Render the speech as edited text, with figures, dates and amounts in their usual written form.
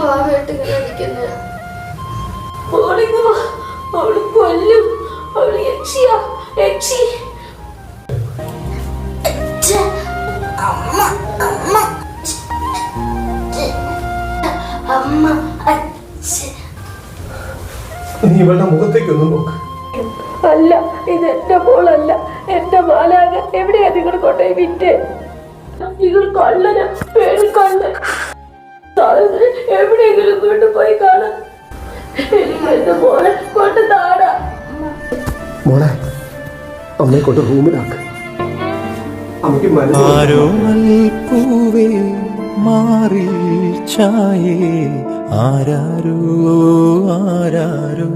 വാവായിട്ട് ഇങ്ങനെ ഇരിക്കുന്നത്? അവള് കൊല്ലും. അവള് യക്ഷിയാ, യക്ഷി. അമ്മ അമ്മ അമ്മ നീ ഇവളുടെ മുഖത്തേക്കൊന്നും നോക്ക്. അല്ല, ഇത് എന്റെ മോളല്ല, എന്റെ മാലാക. എവിടെയാ നിങ്ങൾ കൊണ്ടുപോയി വിറ്റ്? നിങ്ങൾ കള്ളന, പേടിക്കള്ളൻ. എവിടെയെങ്കിലും വീട്ടിൽ പോയി കാണാം. എനിക്ക് എന്റെ മോളെ കൊണ്ട് താടാ. മോളെ, അമ്മയെ കൊണ്ട് റൂമിലാക്ക്. ആരോ പൂവേ മാറിൽ ചായേ ആരാരോ ആരാരോ